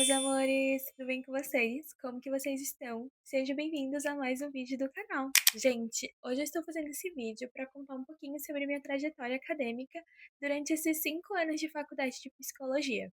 meus amores! Tudo bem com vocês? Como que vocês estão? Sejam bem-vindos a mais um vídeo do canal. Gente, hoje eu estou fazendo esse vídeo para contar um pouquinho sobre minha trajetória acadêmica durante esses 5 anos de faculdade de psicologia.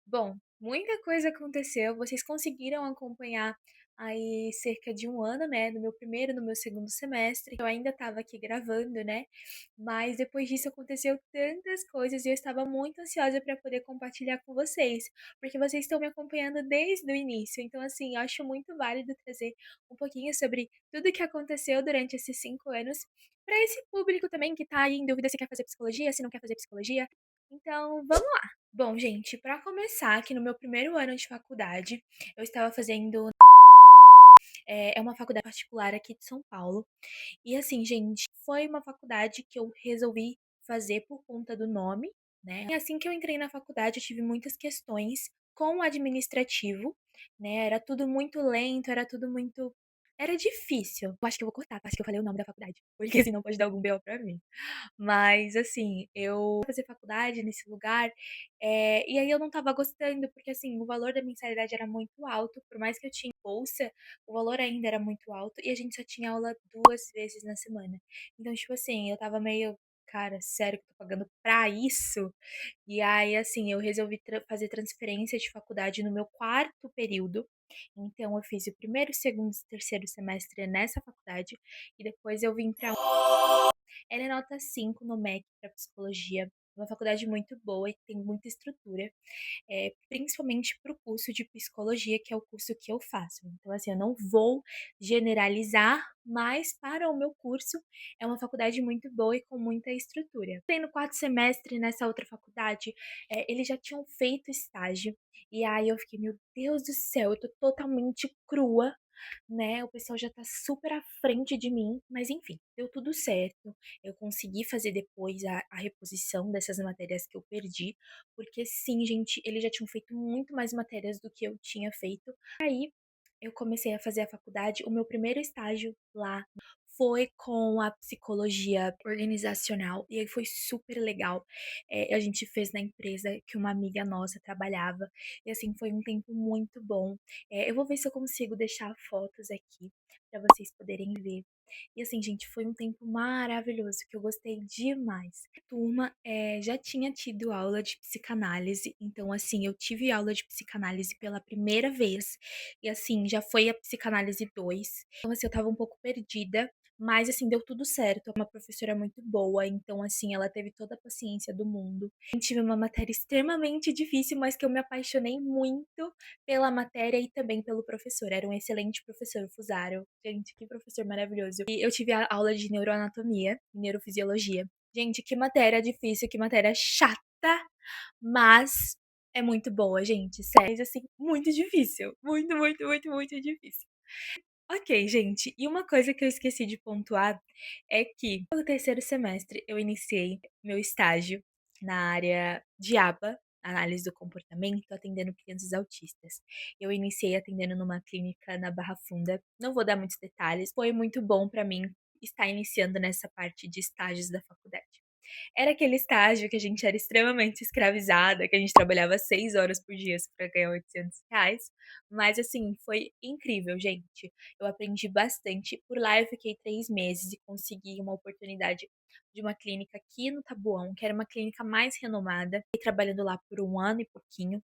Bom, muita coisa aconteceu, vocês conseguiram acompanhar aí cerca de 1 ano, né, no meu primeiro e no meu segundo semestre. Eu ainda estava aqui gravando, né, mas depois disso aconteceu tantas coisas e eu estava muito ansiosa para poder compartilhar com vocês, porque vocês estão me acompanhando desde o início. Então, assim, eu acho muito válido trazer um pouquinho sobre tudo que aconteceu durante esses 5 anos para esse público também que está aí em dúvida se quer fazer psicologia, se não quer fazer psicologia. Então, vamos lá! Bom, gente, para começar, aqui no meu primeiro ano de faculdade, eu estava fazendo é uma faculdade particular aqui de São Paulo. E assim, gente, foi uma faculdade que eu resolvi fazer por conta do nome, né. E assim que eu entrei na faculdade, eu tive muitas questões com o administrativo, né, era tudo muito lento, era difícil. Eu acho que eu vou cortar, acho que eu falei o nome da faculdade, porque senão pode dar algum BO pra mim. Mas assim, eu fazer faculdade nesse lugar, e aí eu não estava gostando, porque assim, o valor da mensalidade era muito alto, por mais que eu tinha bolsa, o valor ainda era muito alto e a gente só tinha aula 2 vezes na semana. Então, tipo assim, eu estava meio: "Cara, sério que eu tô pagando pra isso?". E aí, assim, eu resolvi fazer transferência de faculdade no meu quarto período, então eu fiz o primeiro, segundo e terceiro semestre nessa faculdade, e depois eu vim pra ela é nota 5 no MEC para psicologia, uma faculdade muito boa e que tem muita estrutura, principalmente para o curso de psicologia, que é o curso que eu faço. Então, assim, eu não vou generalizar, mas para o meu curso é uma faculdade muito boa e com muita estrutura. Tem no quarto semestre nessa outra faculdade, eles já tinham feito estágio, e aí eu fiquei: "Meu Deus do céu, eu tô totalmente crua, né, o pessoal já tá super à frente de mim", mas enfim, deu tudo certo. Eu consegui fazer depois a reposição dessas matérias que eu perdi, porque sim, gente, eles já tinham feito muito mais matérias do que eu tinha feito. Aí, eu comecei a fazer a faculdade, o meu primeiro estágio lá foi com a psicologia organizacional, e aí foi super legal. A gente fez na empresa que uma amiga nossa trabalhava, e assim, foi um tempo muito bom. Eu vou ver se eu consigo deixar fotos aqui para vocês poderem ver. E assim, gente, foi um tempo maravilhoso que eu gostei demais. A turma, já tinha tido aula de psicanálise, então assim, eu tive aula de psicanálise pela primeira vez, e assim, já foi a psicanálise 2. Então assim, eu estava um pouco perdida, mas assim, deu tudo certo. É uma professora muito boa, então assim, ela teve toda a paciência do mundo. Eu tive uma matéria extremamente difícil, mas que eu me apaixonei muito pela matéria e também pelo professor. Era um excelente professor, o Fusaro. Gente, que professor maravilhoso. E eu tive a aula de neuroanatomia e neurofisiologia. Gente, que matéria difícil, que matéria chata, mas é muito boa, gente. Sério, mas, assim, muito difícil. Muito, muito, muito, muito difícil. Ok, gente, e uma coisa que eu esqueci de pontuar é que no terceiro semestre eu iniciei meu estágio na área de ABA, análise do comportamento, atendendo crianças autistas. Eu iniciei atendendo numa clínica na Barra Funda, não vou dar muitos detalhes, foi muito bom para mim estar iniciando nessa parte de estágios da faculdade. Era aquele estágio que a gente era extremamente escravizada, que a gente trabalhava 6 horas por dia para ganhar R$ 800, mas assim, foi incrível, gente. Eu aprendi bastante. Por lá eu fiquei 3 meses e consegui uma oportunidade de uma clínica aqui no Taboão, que era uma clínica mais renomada, e trabalhando lá por 1 ano e pouquinho.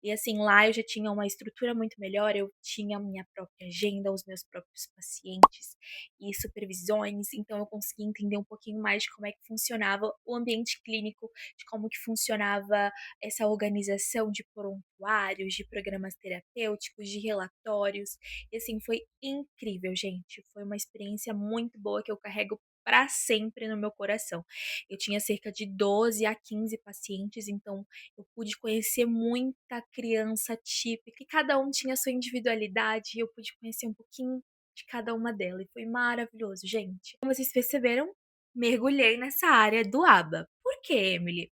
E assim, lá eu já tinha uma estrutura muito melhor, eu tinha a minha própria agenda, os meus próprios pacientes e supervisões, então eu consegui entender um pouquinho mais de como é que funcionava o ambiente clínico, de como que funcionava essa organização de prontuários, de programas terapêuticos, de relatórios. E assim, foi incrível, gente. Foi uma experiência muito boa que eu carrego para sempre no meu coração. Eu tinha cerca de 12 a 15 pacientes, então eu pude conhecer muita criança típica, e cada um tinha a sua individualidade, e eu pude conhecer um pouquinho de cada uma delas, e foi maravilhoso, gente. Como vocês perceberam, mergulhei nessa área do ABA. Por quê, Emily?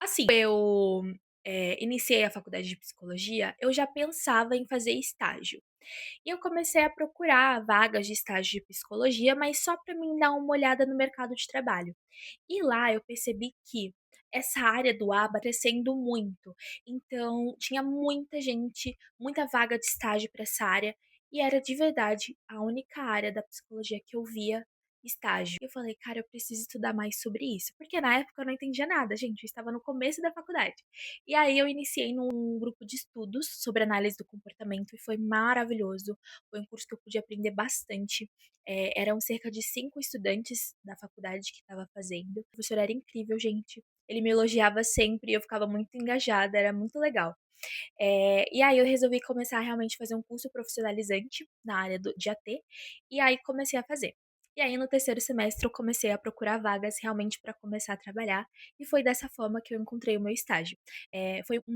Assim, eu, iniciei a faculdade de psicologia, eu já pensava em fazer estágio. E eu comecei a procurar vagas de estágio de psicologia, mas só para mim dar uma olhada no mercado de trabalho. E lá eu percebi que essa área do aba crescendo muito. Então, tinha muita gente, muita vaga de estágio para essa área, e era de verdade a única área da psicologia que eu via estágio. Eu falei: "Cara, eu preciso estudar mais sobre isso", porque na época eu não entendia nada, gente, eu estava no começo da faculdade. E aí eu iniciei num grupo de estudos sobre análise do comportamento e foi maravilhoso. Foi um curso que eu pude aprender bastante. Eram cerca de 5 estudantes da faculdade que estava fazendo. O professor era incrível, gente. Ele me elogiava sempre e eu ficava muito engajada, era muito legal. E aí eu resolvi começar a realmente fazer um curso profissionalizante na área de AT, e aí comecei a fazer. E aí no terceiro semestre eu comecei a procurar vagas realmente para começar a trabalhar, e foi dessa forma que eu encontrei o meu estágio.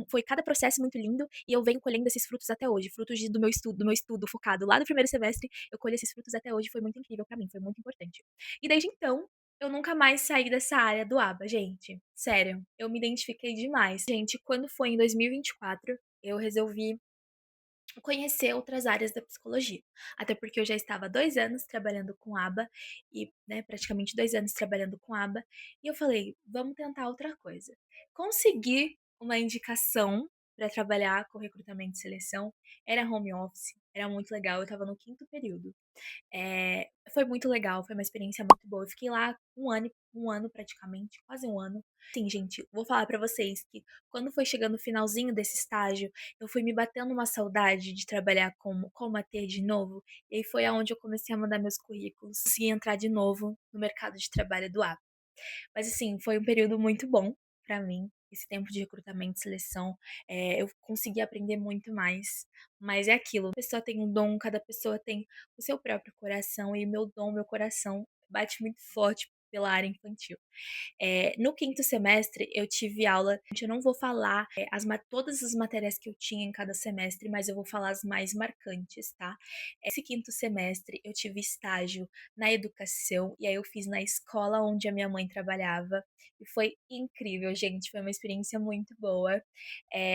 Foi cada processo muito lindo e eu venho colhendo esses frutos até hoje, frutos do meu estudo focado lá no primeiro semestre, eu colho esses frutos até hoje, foi muito incrível para mim, foi muito importante. E desde então, eu nunca mais saí dessa área do aba, gente. Sério, eu me identifiquei demais. Gente, quando foi em 2024, eu resolvi conhecer outras áreas da psicologia. Até porque eu já estava há 2 anos trabalhando com aba e, né, praticamente 2 anos trabalhando com aba, e eu falei: "Vamos tentar outra coisa". Consegui uma indicação para trabalhar com recrutamento e seleção, era home office, era muito legal, eu estava no quinto período. Foi muito legal, foi uma experiência muito boa. Eu fiquei lá um ano praticamente, quase um ano. Sim, gente, vou falar pra vocês que quando foi chegando o finalzinho desse estágio, eu fui me batendo uma saudade de trabalhar como AT de novo, e aí foi aonde eu comecei a mandar meus currículos, consegui entrar de novo no mercado de trabalho do AP. Mas assim, foi um período muito bom pra mim, esse tempo de recrutamento e seleção, eu consegui aprender muito mais, mas é aquilo, a pessoa tem um dom, cada pessoa tem o seu próprio coração e meu dom, meu coração bate muito forte pela área infantil. No quinto semestre, eu tive aula. Gente, eu não vou falar todas as matérias que eu tinha em cada semestre, mas eu vou falar as mais marcantes, tá? Esse quinto semestre, eu tive estágio na educação, e aí eu fiz na escola onde a minha mãe trabalhava, e foi incrível, gente. Foi uma experiência muito boa.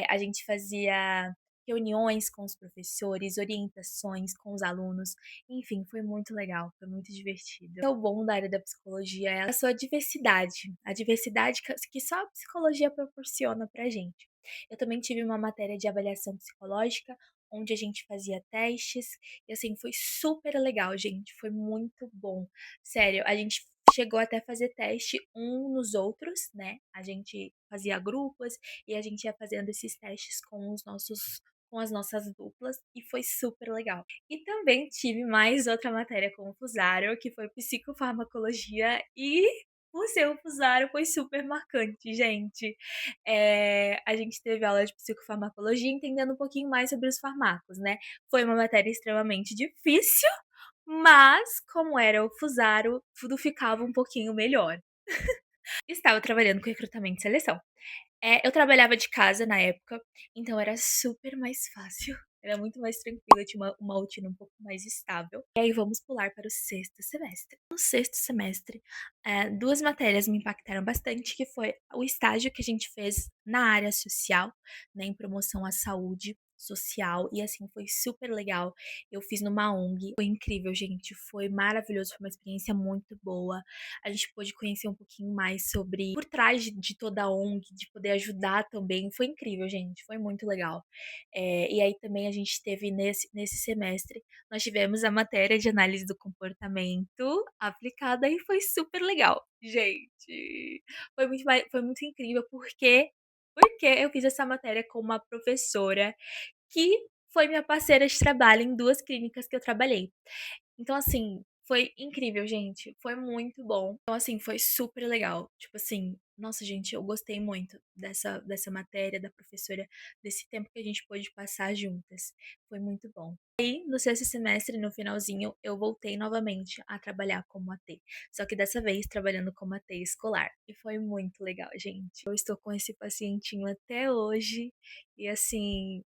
A gente fazia reuniões com os professores, orientações com os alunos, enfim, foi muito legal, foi muito divertido. O bom da área da psicologia é a sua diversidade, a diversidade que só a psicologia proporciona pra gente. Eu também tive uma matéria de avaliação psicológica, onde a gente fazia testes, e assim, foi super legal, gente, foi muito bom. Sério, a gente chegou até a fazer teste um nos outros, né? A gente fazia grupos e a gente ia fazendo esses testes com as nossas duplas e foi super legal. E também tive mais outra matéria com o Fusaro, que foi psicofarmacologia, e por ser o Fusaro foi super marcante, gente. A gente teve aula de psicofarmacologia entendendo um pouquinho mais sobre os farmacos, né? Foi uma matéria extremamente difícil, mas como era o Fusaro, tudo ficava um pouquinho melhor. Estava trabalhando com recrutamento e seleção. Eu trabalhava de casa na época, então era super mais fácil, era muito mais tranquilo, eu tinha uma rotina um pouco mais estável. E aí vamos pular para o sexto semestre. No sexto semestre, 2 matérias me impactaram bastante, que foi o estágio que a gente fez na área social, né, em promoção à saúde social, e assim, foi super legal. Eu fiz numa ONG, foi incrível, gente, foi maravilhoso, foi uma experiência muito boa. A gente pôde conhecer um pouquinho mais sobre por trás de toda a ONG, de poder ajudar também. Foi incrível, gente, foi muito legal. E aí também a gente teve nesse semestre, nós tivemos a matéria de análise do comportamento aplicada e foi super legal. Gente, foi muito incrível porque eu fiz essa matéria com uma professora que foi minha parceira de trabalho em 2 clínicas que eu trabalhei. Então, assim, foi incrível, gente, foi muito bom. Então, assim, foi super legal. Tipo assim, nossa, gente, eu gostei muito dessa matéria, da professora, desse tempo que a gente pôde passar juntas. Foi muito bom. Aí, no sexto semestre, no finalzinho, eu voltei novamente a trabalhar como AT, só que dessa vez trabalhando como AT escolar. E foi muito legal, gente. Eu estou com esse pacientinho até hoje e, assim,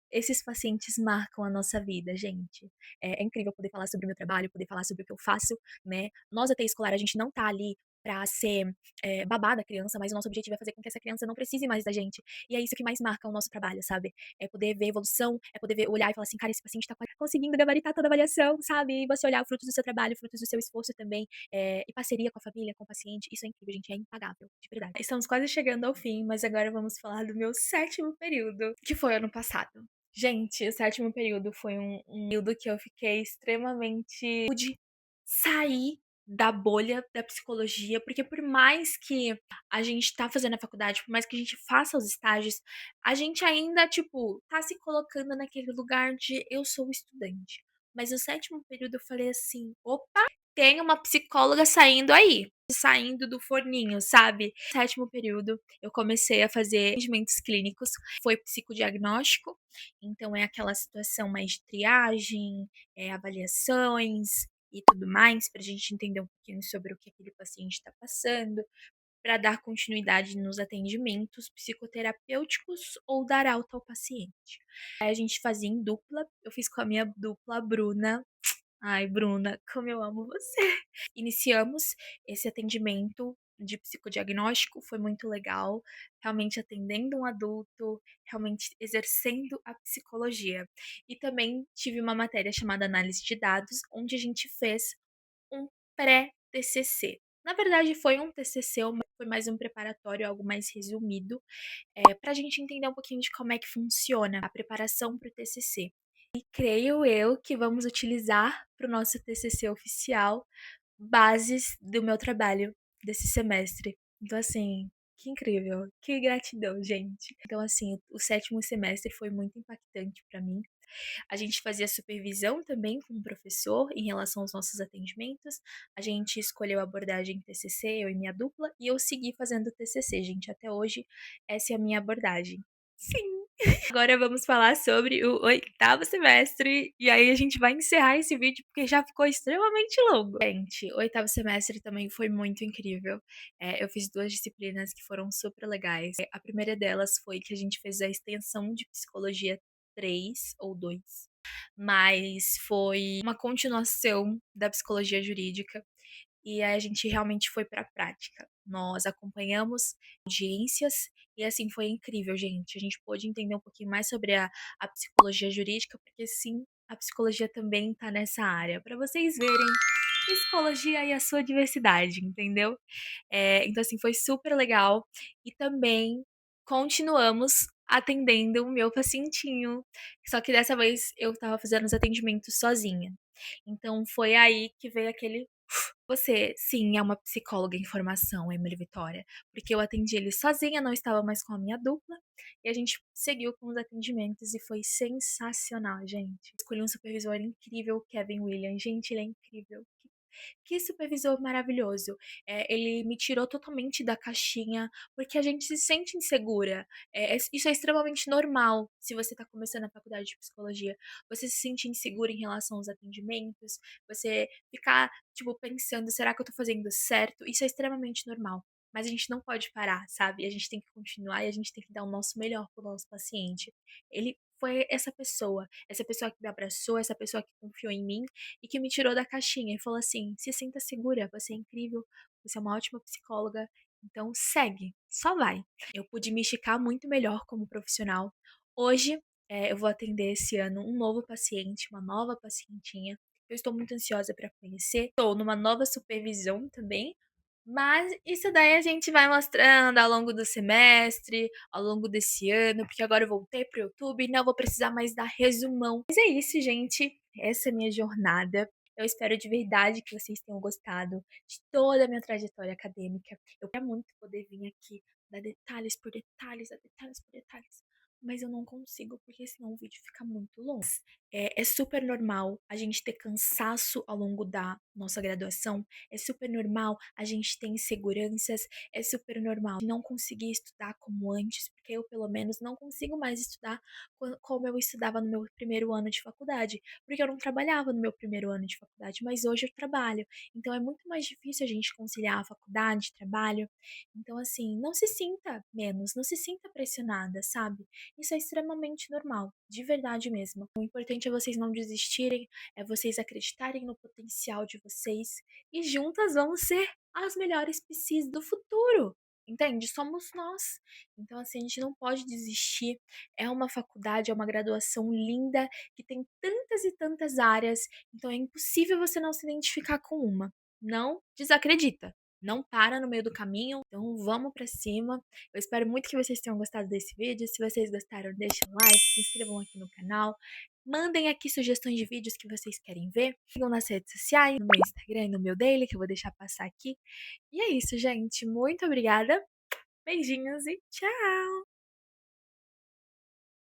esses pacientes marcam a nossa vida, gente. É incrível poder falar sobre o meu trabalho, poder falar sobre o que eu faço, né. Nós, até escolar, a gente não tá ali pra ser, babá da criança, mas o nosso objetivo é fazer com que essa criança não precise mais da gente. E é isso que mais marca o nosso trabalho, sabe. É poder ver evolução, é poder ver olhar e falar assim: "Cara, esse paciente tá conseguindo gabaritar toda a avaliação", sabe. E você olhar frutos do seu trabalho, frutos do seu esforço também, e parceria com a família, com o paciente, isso é incrível, gente, é impagável, de verdade. Estamos quase chegando ao fim, mas agora vamos falar do meu 7º período, que foi ano passado. Gente, o 7º período foi um período que eu fiquei extremamente pude sair da bolha da psicologia, porque por mais que a gente tá fazendo a faculdade, por mais que a gente faça os estágios, a gente ainda, tipo, tá se colocando naquele lugar de eu sou estudante. Mas no 7º período eu falei assim: "Opa, tem uma psicóloga saindo aí, saindo do forninho", sabe. 7º período eu comecei a fazer atendimentos clínicos, foi psicodiagnóstico, então é aquela situação mais de triagem, avaliações e tudo mais, pra gente entender um pouquinho sobre o que aquele paciente está passando, para dar continuidade nos atendimentos psicoterapêuticos ou dar alta ao paciente. Aí a gente fazia em dupla, eu fiz com a minha dupla Bruna. Ai, Bruna, como eu amo você. Iniciamos esse atendimento de psicodiagnóstico, foi muito legal, realmente atendendo um adulto, realmente exercendo a psicologia. E também tive uma matéria chamada análise de dados, onde a gente fez um pré-TCC. Na verdade, foi um TCC, mas foi mais um preparatório, algo mais resumido, para a gente entender um pouquinho de como é que funciona a preparação para o TCC. E creio eu que vamos utilizar para o nosso TCC oficial bases do meu trabalho desse semestre. Então, assim, que incrível, que gratidão, gente. Então, assim, o 7º semestre foi muito impactante para mim. A gente fazia supervisão também com o professor em relação aos nossos atendimentos. A gente escolheu a abordagem TCC, eu e minha dupla, e eu segui fazendo TCC, gente. Até hoje, essa é a minha abordagem. Sim. Agora vamos falar sobre o 8º semestre, e aí a gente vai encerrar esse vídeo porque já ficou extremamente longo. Gente, o 8º semestre também foi muito incrível. Eu fiz 2 disciplinas que foram super legais. A primeira delas foi que a gente fez a extensão de psicologia 3 ou 2, mas foi uma continuação da psicologia jurídica, e aí a gente realmente foi para a prática. Nós acompanhamos audiências e, assim, foi incrível, gente. A gente pôde entender um pouquinho mais sobre a psicologia jurídica, porque sim, a psicologia também tá nessa área, para vocês verem psicologia e a sua diversidade, entendeu? Então, assim, foi super legal. E também continuamos atendendo o meu pacientinho, só que dessa vez eu estava fazendo os atendimentos sozinha. Então foi aí que veio aquele você, sim, é uma psicóloga em formação, Emily Vitória, porque eu atendi ele sozinha, não estava mais com a minha dupla, e a gente seguiu com os atendimentos e foi sensacional, gente. Escolhi um supervisor incrível, o Kevin Williams. Gente, ele é incrível. Que supervisor maravilhoso. Ele me tirou totalmente da caixinha, porque a gente se sente insegura. Isso é extremamente normal se você está começando a faculdade de psicologia. Você se sente insegura em relação aos atendimentos, você ficar, tipo, pensando: "Será que eu tô fazendo certo?". Isso é extremamente normal. Mas a gente não pode parar, sabe? A gente tem que continuar e a gente tem que dar o nosso melhor para o nosso paciente. Ele foi essa pessoa que me abraçou, essa pessoa que confiou em mim e que me tirou da caixinha e falou assim: "Se sinta segura, você é incrível, você é uma ótima psicóloga, então segue, só vai". Eu pude me esticar muito melhor como profissional. Hoje, eu vou atender esse ano um novo paciente, uma nova pacientinha. Eu estou muito ansiosa para conhecer. Estou numa nova supervisão também, mas isso daí a gente vai mostrando ao longo do semestre, ao longo desse ano, porque agora eu voltei para o YouTube, não vou precisar mais dar resumão. Mas é isso, gente. Essa é a minha jornada. Eu espero de verdade que vocês tenham gostado de toda a minha trajetória acadêmica. Eu quero muito poder vir aqui dar detalhes por detalhes, dar detalhes por detalhes, mas eu não consigo porque senão o vídeo fica muito longo. É super normal a gente ter cansaço ao longo da nossa graduação, é super normal a gente ter inseguranças, é super normal não conseguir estudar como antes, porque eu, pelo menos, não consigo mais estudar como eu estudava no meu primeiro ano de faculdade, porque eu não trabalhava no meu primeiro ano de faculdade, mas hoje eu trabalho. Então é muito mais difícil a gente conciliar a faculdade, trabalho. Então, assim, não se sinta menos, não se sinta pressionada, sabe? Isso é extremamente normal, de verdade mesmo. O importante é vocês não desistirem, é vocês acreditarem no potencial de vocês e juntas vamos ser as melhores PCs do futuro. Entende? Somos nós. Então, assim, a gente não pode desistir. É uma faculdade, é uma graduação linda, que tem tantas e tantas áreas. Então, é impossível você não se identificar com uma. Não desacredita. Não para no meio do caminho. Então, vamos pra cima. Eu espero muito que vocês tenham gostado desse vídeo. Se vocês gostaram, deixem um like, se inscrevam aqui no canal. Mandem aqui sugestões de vídeos que vocês querem ver. Sigam nas redes sociais, no meu Instagram e no meu daily, que eu vou deixar passar aqui. E é isso, gente. Muito obrigada. Beijinhos e tchau!